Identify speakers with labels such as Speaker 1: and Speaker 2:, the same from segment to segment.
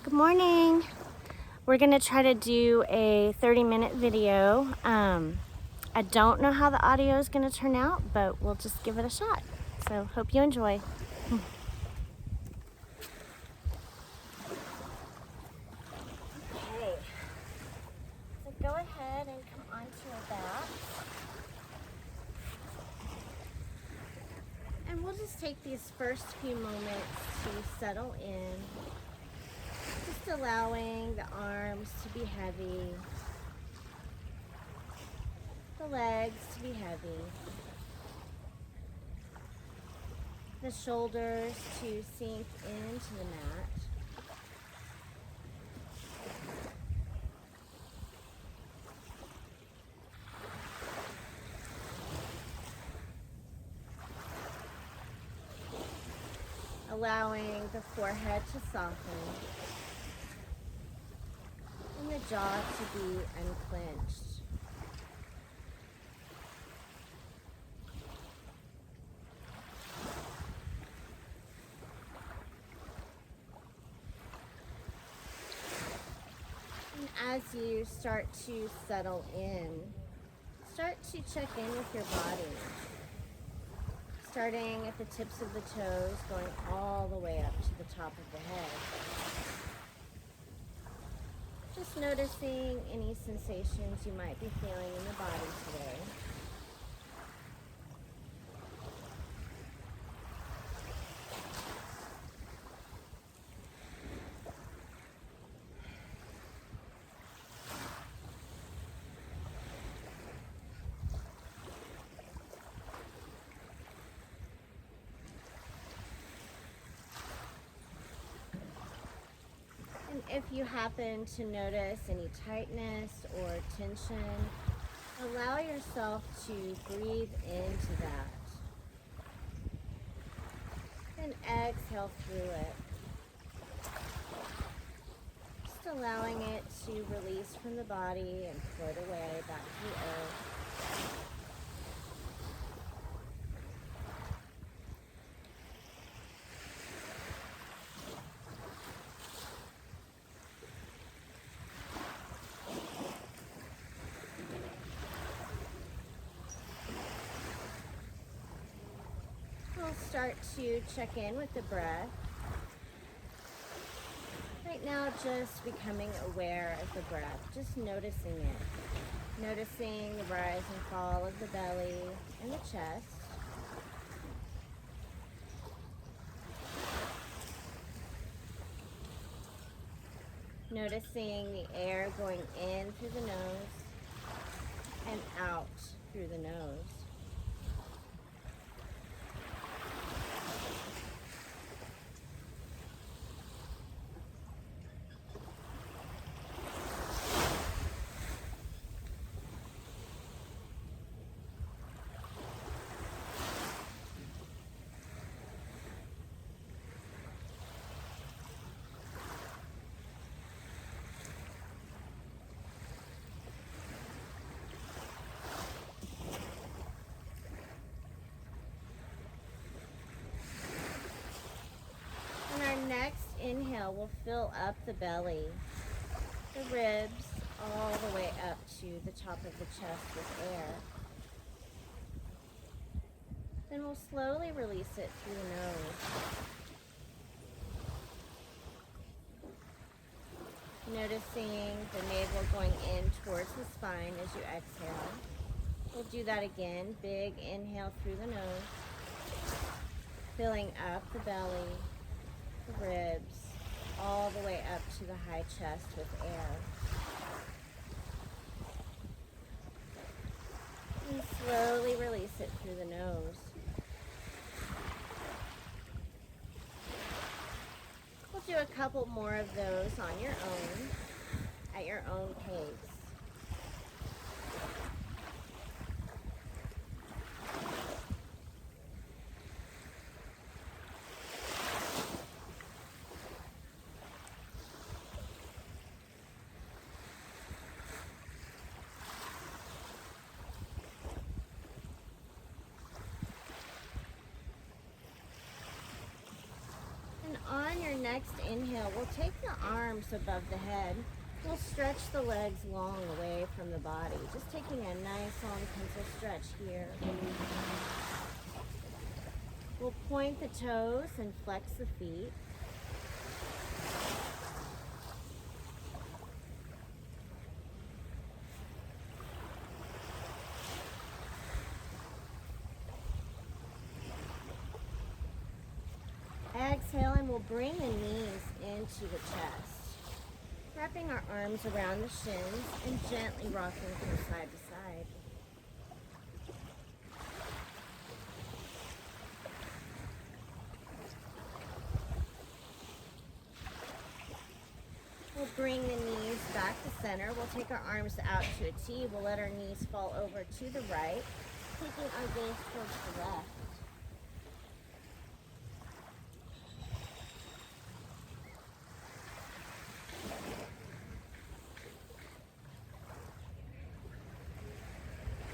Speaker 1: Good morning. We're gonna try to do a 30-minute video. I don't know how the audio is gonna turn out, but we'll just give it a shot. So hope you enjoy. Okay, so go ahead and come onto your back. And we'll just take these first few moments to settle in. Just allowing the arms to be heavy, the legs to be heavy, the shoulders to sink into the mat. Allowing the forehead to soften and the jaw to be unclenched. And as you start to settle in, start to check in with your body. Starting at the tips of the toes, going all the way up to the top of the head. Just noticing any sensations you might be feeling in the body today. If you happen to notice any tightness or tension, allow yourself to breathe into that. And exhale through it. Just allowing it to release from the body and float away back to the earth. We'll start to check in with the breath. Right now, just becoming aware of the breath, just noticing it. Noticing the rise and fall of the belly and the chest. Noticing the air going in through the nose and out through the nose. Next inhale will fill up the belly, the ribs, all the way up to the top of the chest with air. Then we'll slowly release it through the nose. Noticing the navel going in towards the spine as you exhale. We'll do that again. Big inhale through the nose, filling up the belly, the ribs, all the way up to the high chest with air. And slowly release it through the nose. We'll do a couple more of those on your own, at your own pace. on your next inhale, we'll take the arms above the head. We'll stretch the legs long away from the body. Just taking a nice long pencil stretch here. We'll point the toes and flex the feet. Exhale, and we'll bring the knees into the chest. Wrapping our arms around the shins and gently rocking from side to side. We'll bring the knees back to center. We'll take our arms out to a T. We'll let our knees fall over to the right, taking our gaze towards the left.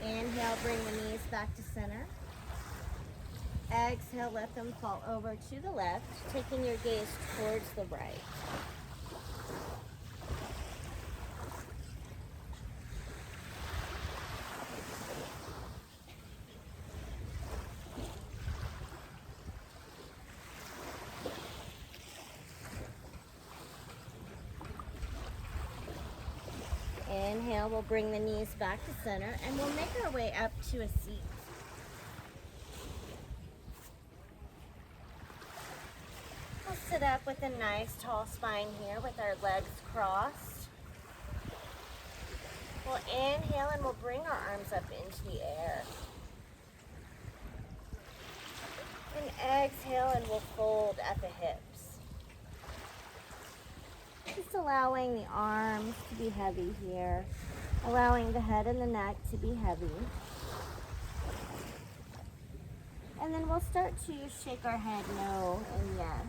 Speaker 1: Inhale, bring the knees back to center. Exhale, let them fall over to the left, taking your gaze towards the right. Inhale, we'll bring the knees back to center and we'll make our way up to a seat. We'll sit up with a nice tall spine here with our legs crossed. We'll inhale and we'll bring our arms up into the air. And exhale and we'll fold at the hips. Just allowing the arms to be heavy here. Allowing the head and the neck to be heavy. And then we'll start to shake our head no and yes.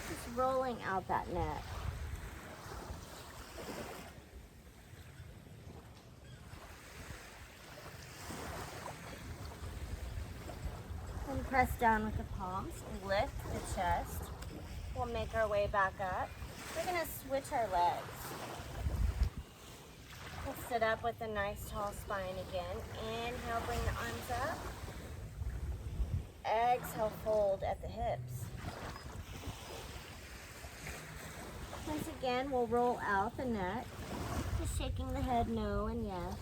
Speaker 1: Just rolling out that neck. And press down with the palms, lift the chest. We'll make our way back up. We're gonna switch our legs. We'll sit up with a nice tall spine again. Inhale, bring the arms up. Exhale, fold at the hips. Once again, we'll roll out the neck, just shaking the head no and yes.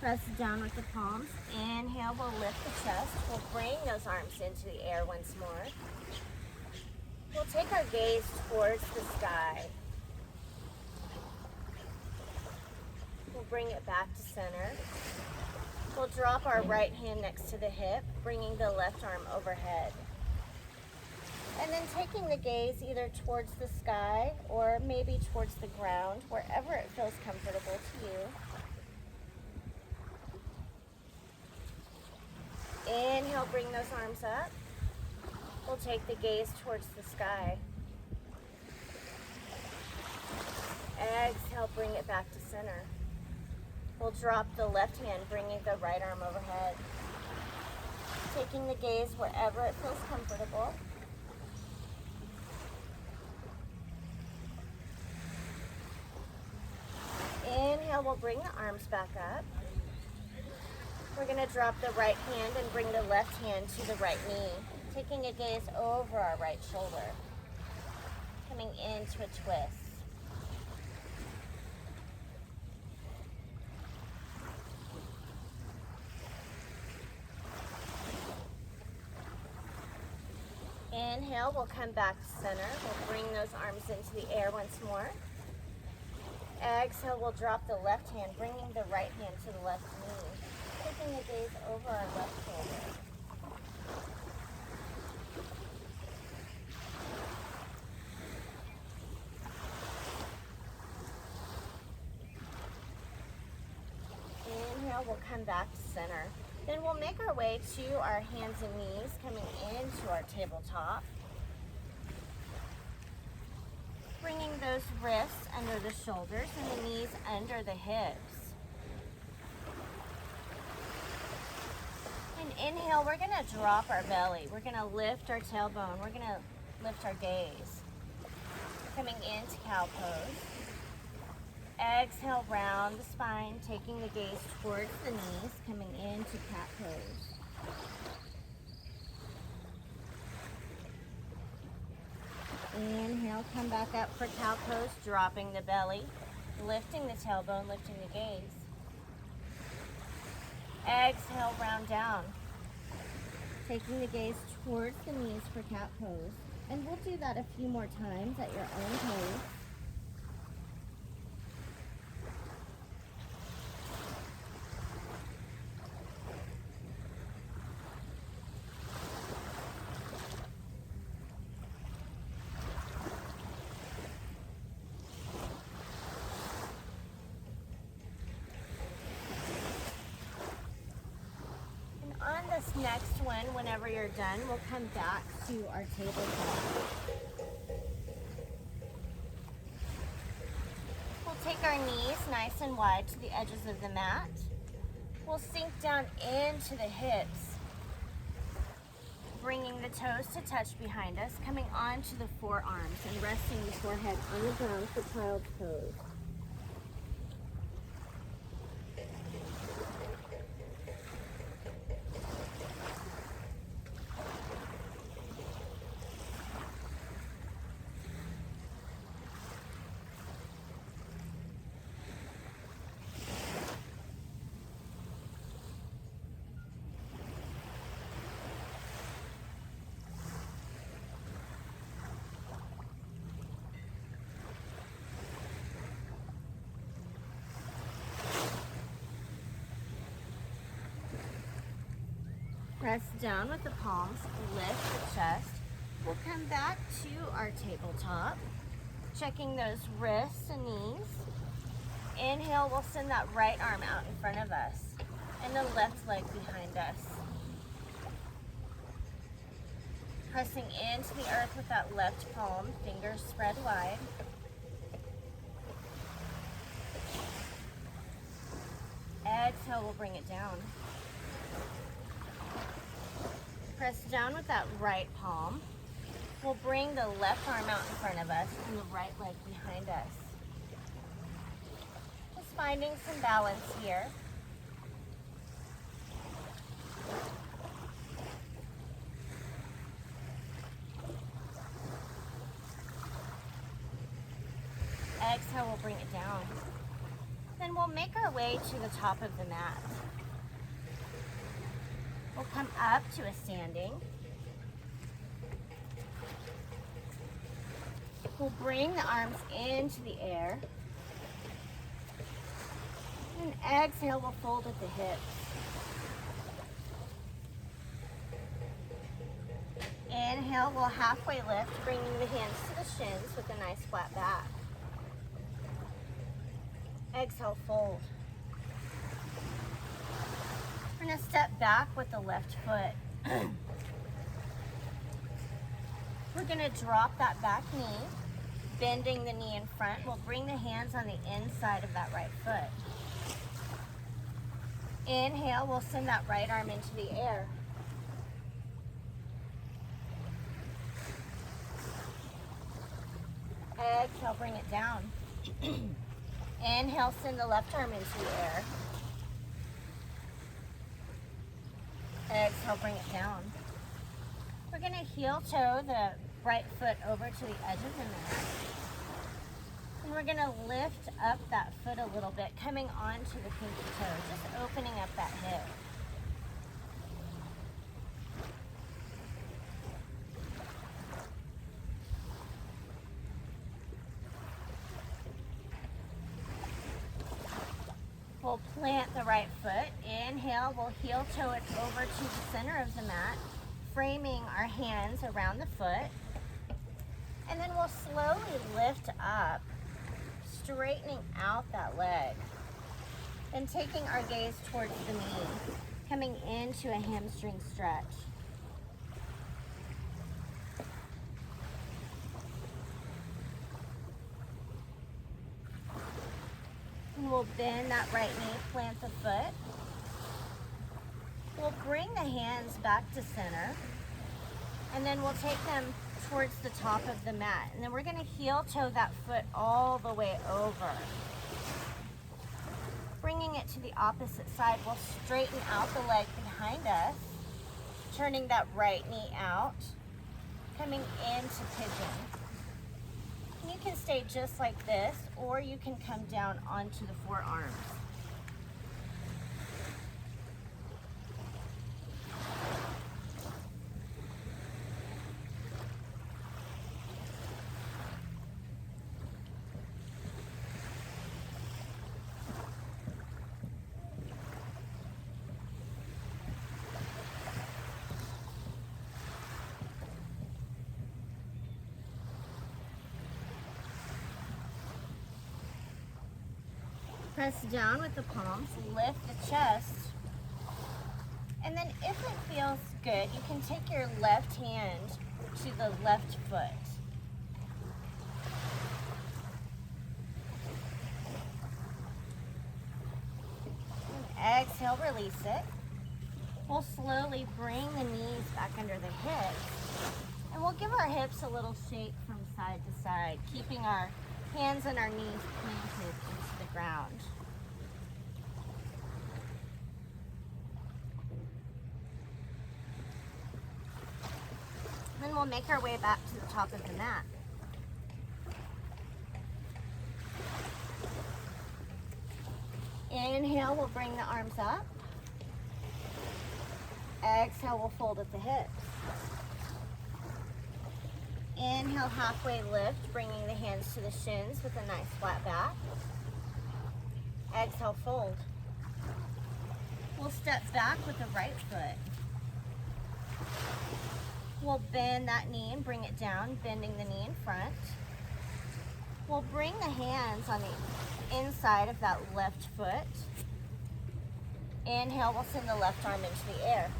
Speaker 1: Press down with the palms. Inhale, we'll lift the chest. We'll bring those arms into the air once more. We'll take our gaze towards the sky. We'll bring it back to center. We'll drop our right hand next to the hip, bringing the left arm overhead. And then taking the gaze either towards the sky or maybe towards the ground, wherever it feels comfortable to you. Inhale, bring those arms up. We'll take the gaze towards the sky. Exhale, bring it back to center. We'll drop the left hand, bringing the right arm overhead. Taking the gaze wherever it feels comfortable. Inhale, we'll bring the arms back up. We're going to drop the right hand and bring the left hand to the right knee, taking a gaze over our right shoulder, coming into a twist. Inhale, we'll come back to center. We'll bring those arms into the air once more. Exhale, we'll drop the left hand, bringing the right hand to the left knee. Taking the gaze over our left shoulder. Inhale, we'll come back to center. Then we'll make our way to our hands and knees, coming into our tabletop. Bringing those wrists under the shoulders and the knees under the hips. And inhale, we're gonna drop our belly. We're gonna lift our tailbone. We're gonna lift our gaze. Coming into cow pose. Exhale, round the spine, taking the gaze towards the knees, coming into cat pose. Inhale, come back up for cow pose, dropping the belly, lifting the tailbone, lifting the gaze. Exhale, round down. Taking the gaze towards the knees for cat pose. And we'll do that a few more times at your own pace. This next one, whenever you're done, we'll come back to our tabletop. We'll take our knees nice and wide to the edges of the mat. We'll sink down into the hips, bringing the toes to touch behind us, coming onto the forearms and resting the forehead on the ground for child's pose. Press down with the palms, lift the chest. We'll come back to our tabletop, checking those wrists and knees. Inhale, we'll send that right arm out in front of us and the left leg behind us. Pressing into the earth with that left palm, fingers spread wide. Exhale, we'll bring it down. Press down with that right palm. We'll bring the left arm out in front of us and the right leg behind us. Just finding some balance here. Exhale, we'll bring it down. Then we'll make our way to the top of the mat. We'll come up to a standing. We'll bring the arms into the air. And exhale, we'll fold at the hips. Inhale, we'll halfway lift, bringing the hands to the shins with a nice flat back. Exhale, fold. We're going to step back with the left foot. We're going to drop that back knee, bending the knee in front. We'll bring the hands on the inside of that right foot. Inhale, we'll send that right arm into the air. Exhale, bring it down. Inhale, send the left arm into the air. Exhale, bring it down. We're going to heel toe the right foot over to the edge of the mat. And we're going to lift up that foot a little bit, coming onto the pinky toe, just opening up that hip. We'll plant the right foot. Inhale, we'll heel toe it over to the center of the mat, framing our hands around the foot. And then we'll slowly lift up, straightening out that leg. And taking our gaze towards the knee, coming into a hamstring stretch. And we'll bend that right knee, plant the foot. We'll bring the hands back to center. And then we'll take them towards the top of the mat. And then we're gonna heel toe that foot all the way over. Bringing it to the opposite side, we'll straighten out the leg behind us, turning that right knee out, coming into pigeon. And you can stay just like this, or you can come down onto the forearms. Press down with the palms, lift the chest, and then if it feels good, you can take your left hand to the left foot. And exhale, release it. We'll slowly bring the knees back under the hips, and we'll give our hips a little shake from side to side, keeping our hands and our knees planted into the ground. Then we'll make our way back to the top of the mat. Inhale, we'll bring the arms up. Exhale, we'll fold at the hips. Inhale, halfway lift, bringing the hands to the shins with a nice flat back. Exhale, fold. We'll step back with the right foot. We'll bend that knee and bring it down, bending the knee in front. We'll bring the hands on the inside of that left foot. Inhale, we'll send the left arm into the air.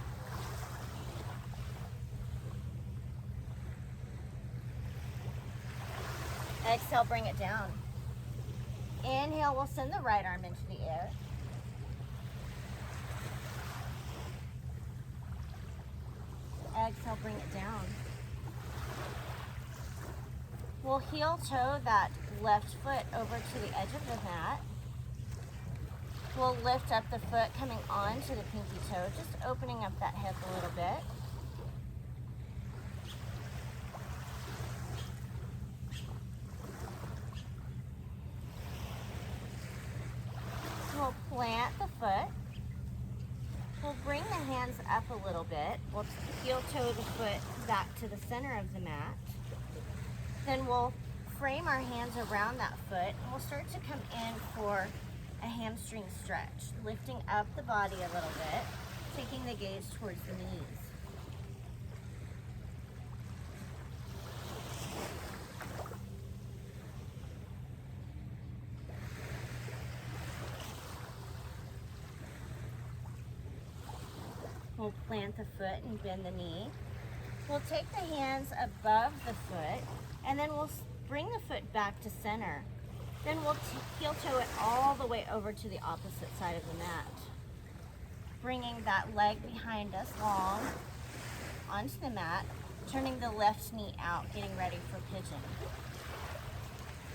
Speaker 1: Exhale, bring it down. Inhale, we'll send the right arm into the air. Exhale, bring it down. We'll heel toe that left foot over to the edge of the mat. We'll lift up the foot coming onto the pinky toe, just opening up that hip a little bit. We'll plant the foot. We'll bring the hands up a little bit. We'll heel toe the foot back to the center of the mat. Then we'll frame our hands around that foot and we'll start to come in for a hamstring stretch, lifting up the body a little bit, taking the gaze towards the knees. We'll plant the foot and bend the knee. We'll take the hands above the foot and then we'll bring the foot back to center. Then we'll heel toe it all the way over to the opposite side of the mat. Bringing that leg behind us long onto the mat, turning the left knee out, getting ready for pigeon.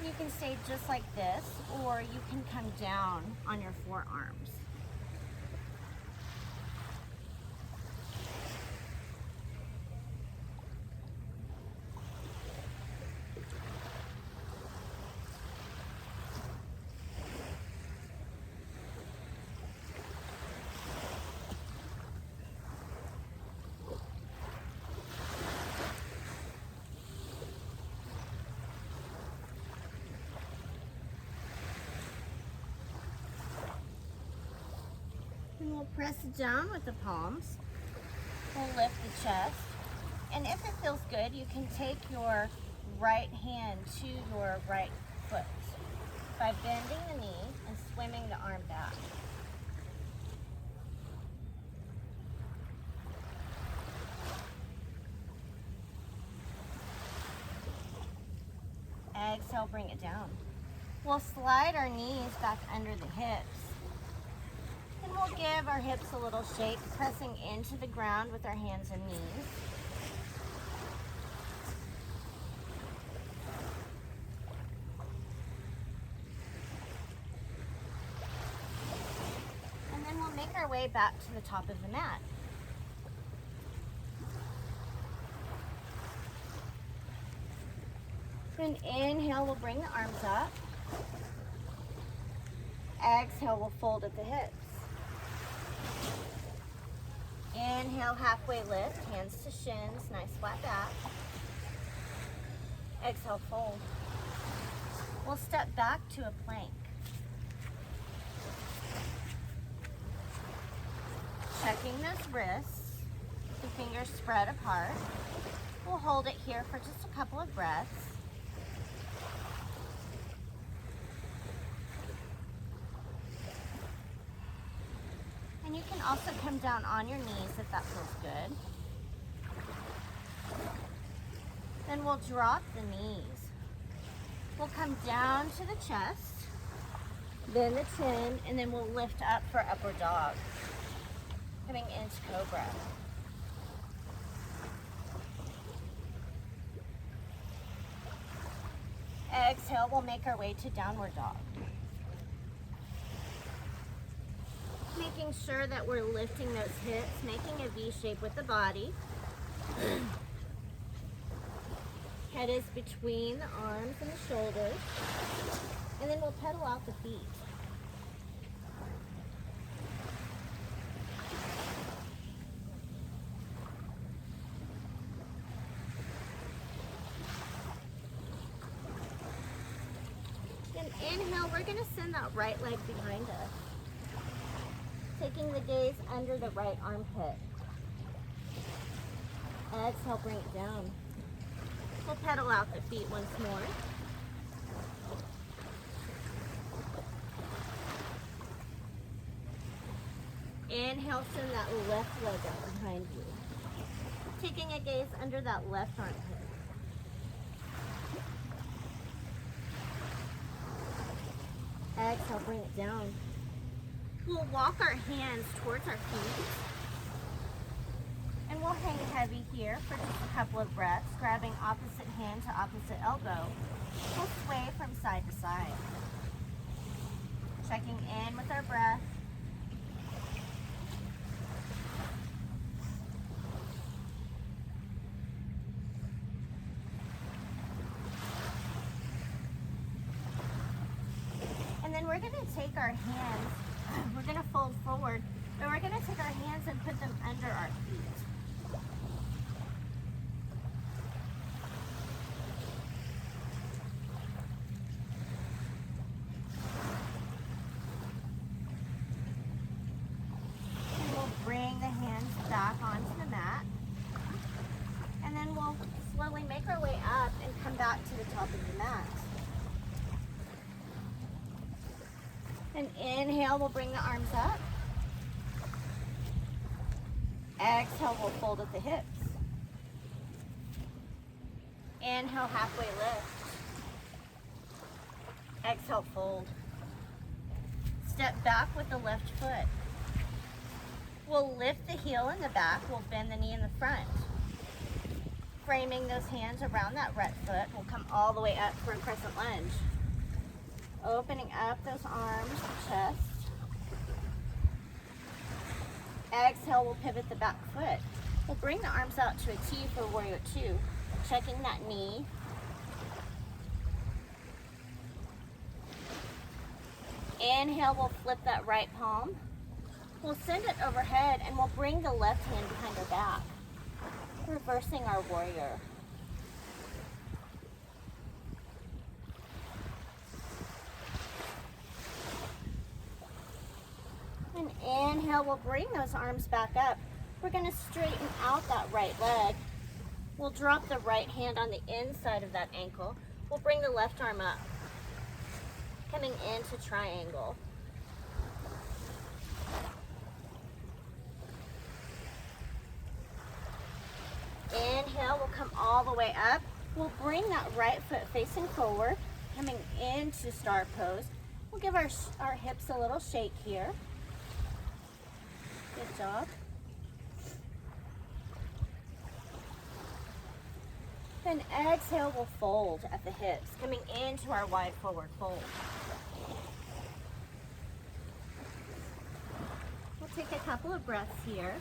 Speaker 1: You can stay just like this, or you can come down on your forearms. And we'll press down with the palms. We'll lift the chest. And if it feels good, you can take your right hand to your right foot by bending the knee and swimming the arm back. Exhale, bring it down. We'll slide our knees back under the hips. And we'll give our hips a little shake, pressing into the ground with our hands and knees. And then we'll make our way back to the top of the mat. Then inhale, we'll bring the arms up. Exhale, we'll fold at the hips. Inhale, halfway lift, hands to shins, nice flat back. Exhale, fold. We'll step back to a plank. Checking those wrists, the fingers spread apart. We'll hold it here for just a couple of breaths. And you can also come down on your knees if that feels good. Then we'll drop the knees. We'll come down to the chest, then the chin, and then we'll lift up for upward dog. Coming into cobra. Exhale, we'll make our way to downward dog. Making sure that we're lifting those hips, making a V shape with the body. Head is between the arms and the shoulders. And then we'll pedal out the feet. Then inhale, we're going to send that right leg behind us. Taking the gaze under the right armpit. Exhale, bring it down. We'll pedal out the feet once more. Inhale, send that left leg up behind you. Taking a gaze under that left armpit. Exhale, bring it down. We'll walk our hands towards our feet. And we'll hang heavy here for just a couple of breaths, grabbing opposite hand to opposite elbow. We'll sway from side to side. Checking in with our breath. And then we're going to take our hands, we're going to fold forward, but we're going to take our hands and put them under our feet. And we'll bring the hands back onto the mat. And then we'll slowly make our way up and come back to the top of the mat. And inhale, we'll bring the arms up. Exhale, we'll fold at the hips. Inhale, halfway lift. Exhale, fold. Step back with the left foot. We'll lift the heel in the back. We'll bend the knee in the front. Framing those hands around that right foot. We'll come all the way up for a crescent lunge. Opening up those arms, the chest. Exhale, we'll pivot the back foot. We'll bring the arms out to a T for Warrior Two. Checking that knee. Inhale, we'll flip that right palm. We'll send it overhead and we'll bring the left hand behind our back. Reversing our warrior. And inhale, we'll bring those arms back up. We're going to straighten out that right leg. We'll drop the right hand on the inside of that ankle. We'll bring the left arm up. Coming into triangle. Inhale, we'll come all the way up. We'll bring that right foot facing forward, coming into star pose. We'll give our hips a little shake here. Good job. Then exhale, we'll fold at the hips, coming into our wide forward fold. We'll take a couple of breaths here.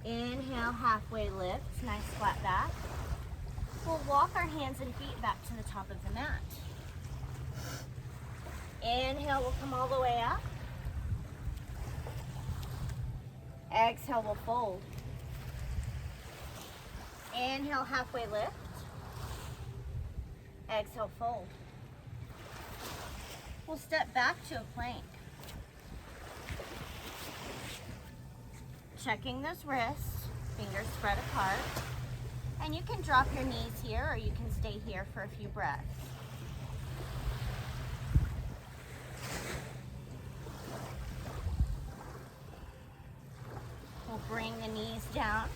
Speaker 1: Inhale, halfway lift, nice flat back. We'll walk our hands and feet back to the top of the mat. Inhale, we'll come all the way up. Exhale, we'll fold. Inhale, halfway lift. Exhale, fold. We'll step back to a plank. Checking those wrists, fingers spread apart. And you can drop your knees here or you can stay here for a few breaths. We'll bring the knees down.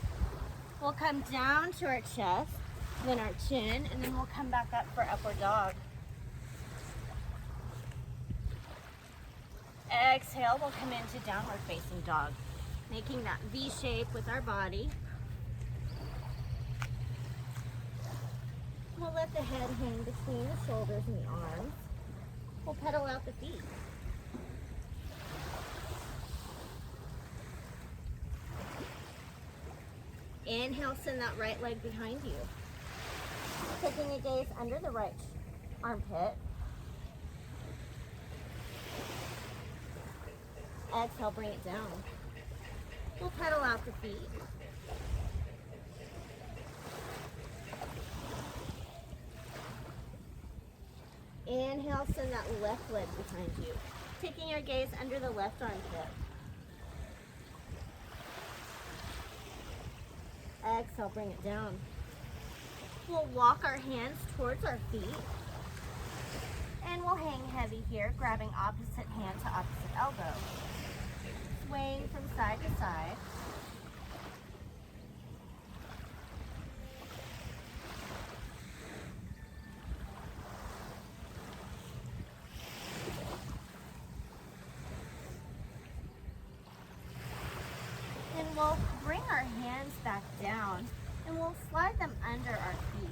Speaker 1: We'll come down to our chest, then our chin, and then we'll come back up for upward dog. Exhale, we'll come into downward facing dog, making that V shape with our body. We'll let the head hang between the shoulders and the arms. We'll pedal out the feet. Inhale, send that right leg behind you. Taking a gaze under the right armpit. Exhale, bring it down. We'll pedal out the feet. Inhale, send that left leg behind you. Taking your gaze under the left armpit. Exhale, bring it down. We'll walk our hands towards our feet. And we'll hang heavy here, grabbing opposite hand to opposite elbow. Swaying from side to side. And we'll bring our hands back down and we'll slide them under our feet.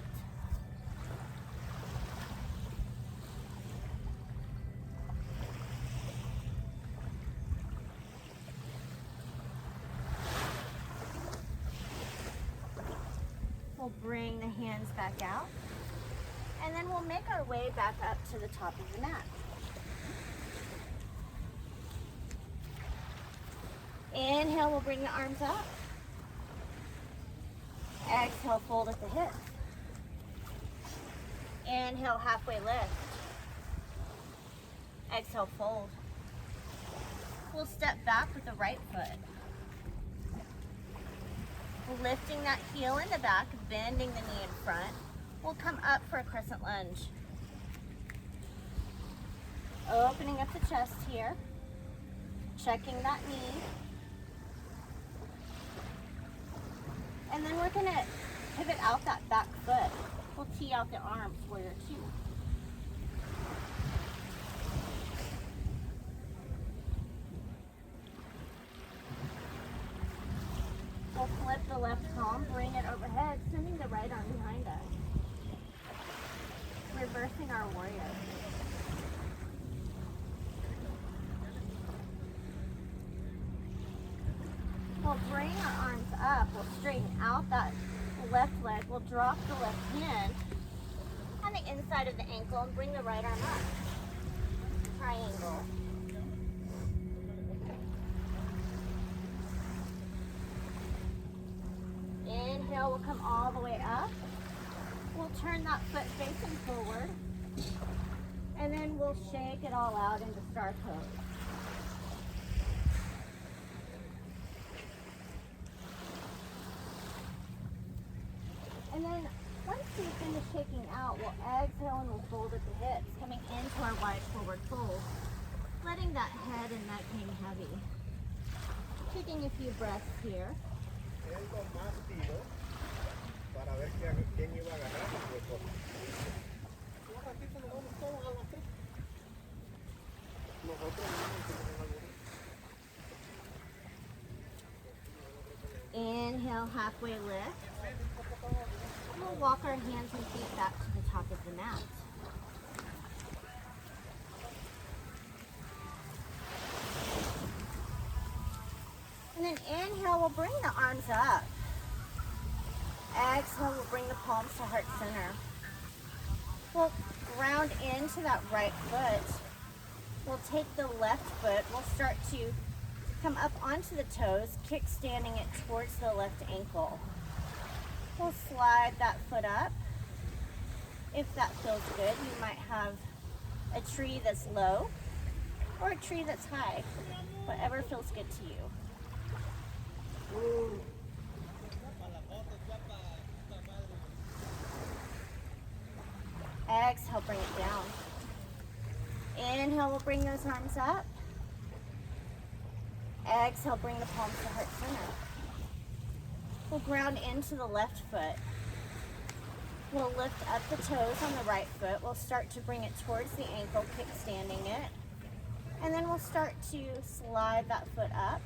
Speaker 1: We'll bring the hands back out, and then we'll make our way back up to the top of the mat. Inhale, we'll bring the arms up. Exhale, fold at the hips. Inhale, halfway lift. Exhale, fold. We'll step back with the right foot. Lifting that heel in the back, bending the knee in front. We'll come up for a crescent lunge. Opening up the chest here. Checking that knee. And then we're gonna pivot out that back foot. We'll tee out the arms, warrior two. We'll flip the left palm, bring it overhead, sending the right arm behind us. Reversing our warrior. We'll bring our arms up, we'll straighten out that left leg, we'll drop the left hand on the inside of the ankle and bring the right arm up. Triangle. Inhale, we'll come all the way up. We'll turn that foot facing forward. And then we'll shake it all out into star pose. And then Once we finish shaking out, we'll exhale and we'll fold at the hips, coming into our wide forward fold, letting that head and neck hang heavy. Taking a few breaths here. Inhale, halfway lift. We'll walk our hands and feet back to the top of the mat. And then inhale, we'll bring the arms up. Exhale, we'll bring the palms to heart center. We'll ground into that right foot. We'll take the left foot. We'll start to come up onto the toes, kickstanding it towards the left ankle. We'll slide that foot up. If that feels good, you might have a tree that's low or a tree that's high, whatever feels good to you. Exhale, bring it down. Inhale, we'll bring those arms up. Exhale, bring the palms to heart center. We'll ground into the left foot. We'll lift up the toes on the right foot. We'll start to bring it towards the ankle, kickstanding it. And then we'll start to slide that foot up,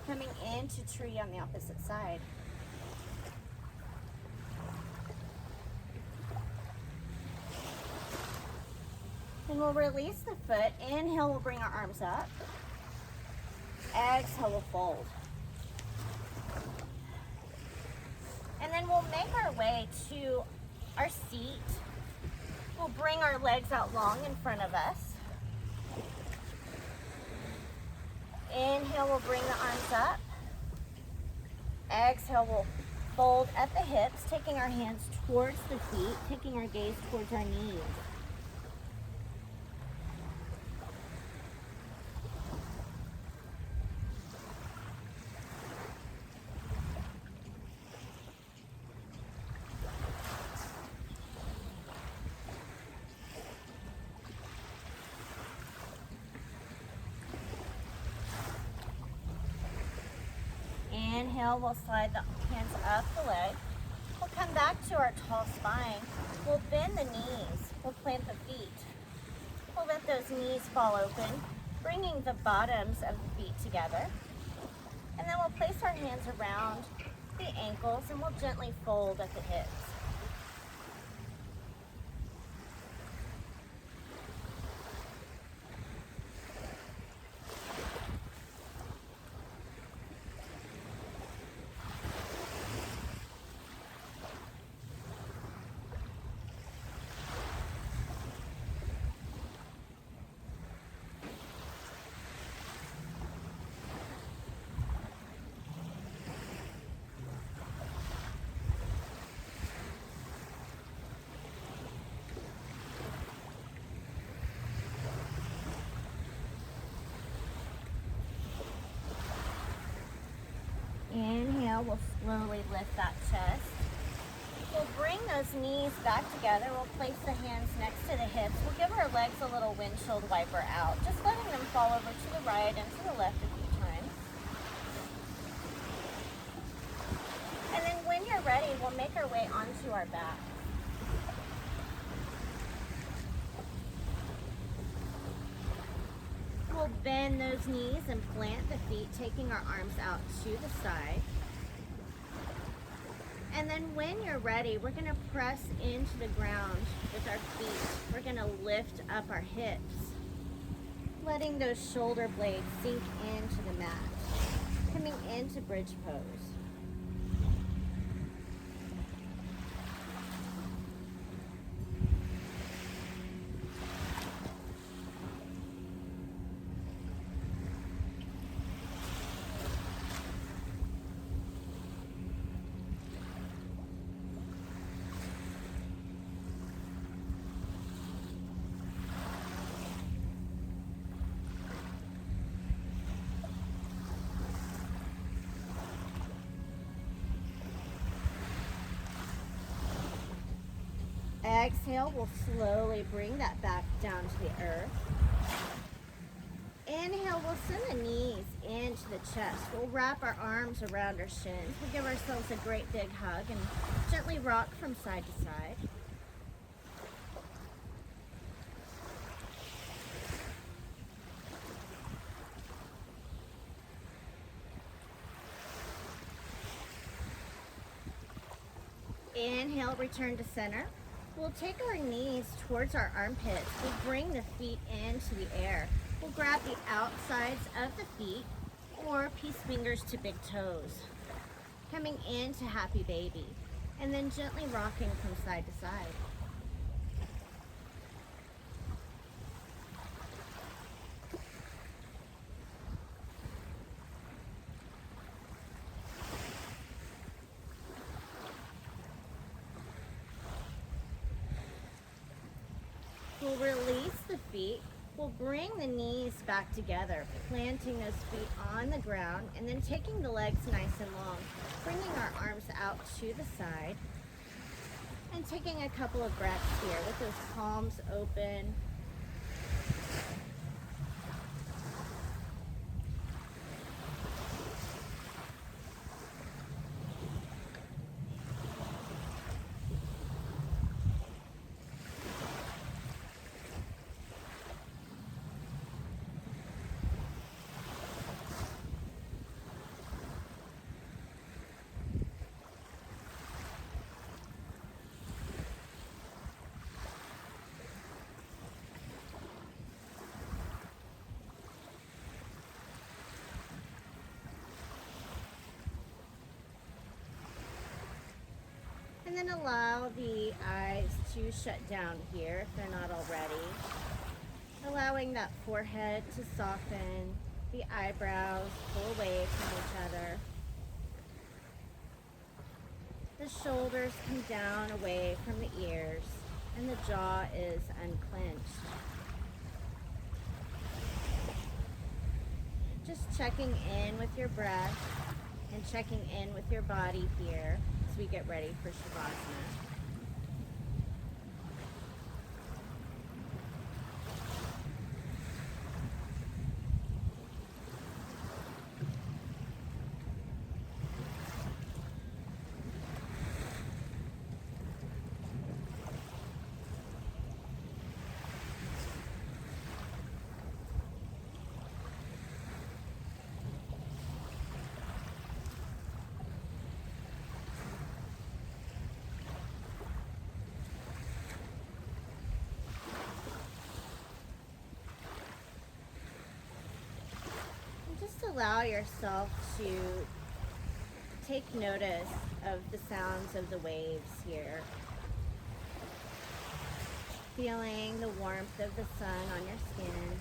Speaker 1: coming into tree on the opposite side. And we'll release the foot. Inhale, we'll bring our arms up. Exhale, we'll fold. And then we'll make our way to our seat. We'll bring our legs out long in front of us. Inhale, we'll bring the arms up. Exhale, we'll fold at the hips, taking our hands towards the feet, taking our gaze towards our knees. Inhale, we'll slide the hands up the leg. We'll come back to our tall spine. We'll bend the knees. We'll plant the feet. We'll let those knees fall open, bringing the bottoms of the feet together. And then we'll place our hands around the ankles and we'll gently fold at the hips. Inhale, we'll slowly lift that chest. We'll bring those knees back together. We'll place the hands next to the hips. We'll give our legs a little windshield wiper out, just letting them fall over to the right and to the left a few times. And then when you're ready, we'll make our way onto our back. We'll bend those knees and plant the feet, taking our arms out to the side. And then when you're ready, we're going to press into the ground with our feet. We're going to lift up our hips, letting those shoulder blades sink into the mat, coming into bridge pose. exhale, we'll slowly bring that back down to the earth. Inhale, we'll send the knees into the chest. We'll wrap our arms around our shins. We'll give ourselves a great big hug and gently rock from side to side. Inhale, return to center. We'll take our knees towards our armpits. We'll bring the feet into the air. We'll grab the outsides of the feet or peace fingers to big toes. Coming into happy baby and then gently rocking from side to side. We'll release the feet. We'll bring the knees back together, planting those feet on the ground and then taking the legs nice and long, bringing our arms out to the side and taking a couple of breaths here with those palms open. And then allow the eyes to shut down here if they're not already. Allowing that forehead to soften, the eyebrows pull away from each other. The shoulders come down away from the ears and the jaw is unclenched. Just checking in with your breath and checking in with your body here as we get ready for Shavasana. Allow yourself to take notice of the sounds of the waves here. Feeling the warmth of the sun on your skin.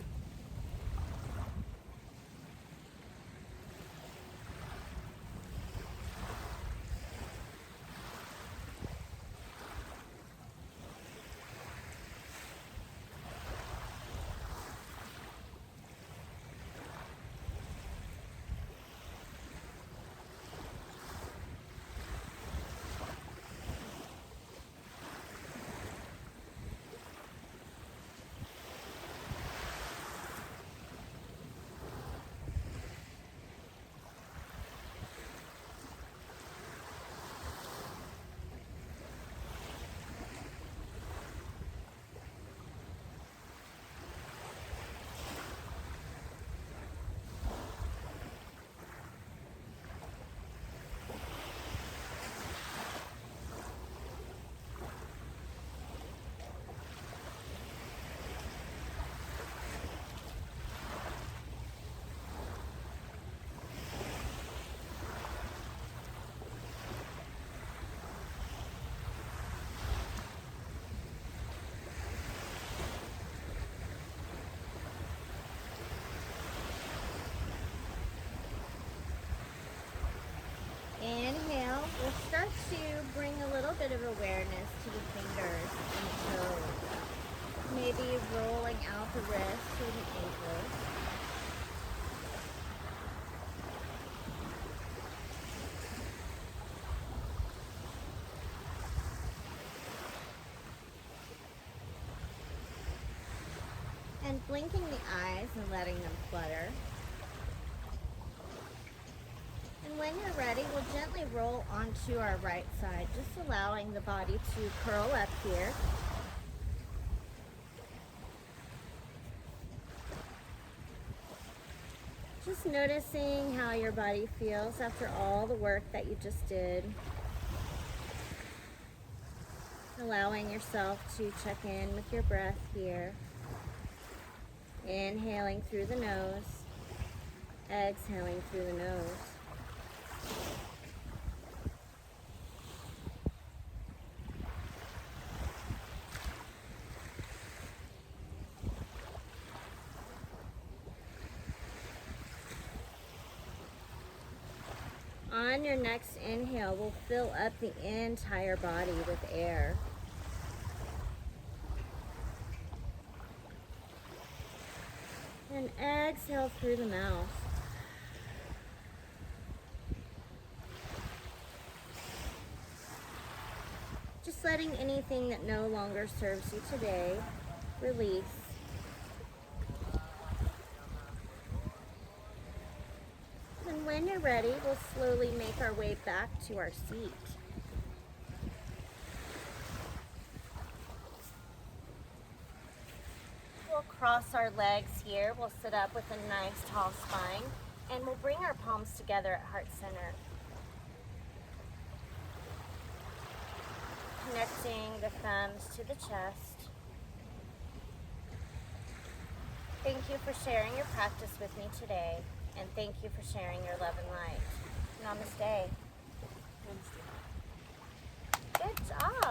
Speaker 1: Inhale, we'll start to bring a little bit of awareness to the fingers and the toes. Maybe rolling out the wrists or the ankles. And blinking the eyes and letting them flutter. And when you're ready, we'll gently roll onto our right side, just allowing the body to curl up here. Just noticing how your body feels after all the work that you just did. Allowing yourself to check in with your breath here. Inhaling through the nose, exhaling through the nose. On your next inhale, we'll fill up the entire body with air. And exhale through the mouth. Just letting anything that no longer serves you today release. And when you're ready, we'll slowly make our way back to our seat. We'll cross our legs here. We'll sit up with a nice tall spine, and we'll bring our palms together at heart center. Connecting the thumbs to the chest. Thank you for sharing your practice with me today, and thank you for sharing your love and light. Namaste.
Speaker 2: Namaste.
Speaker 1: Good job.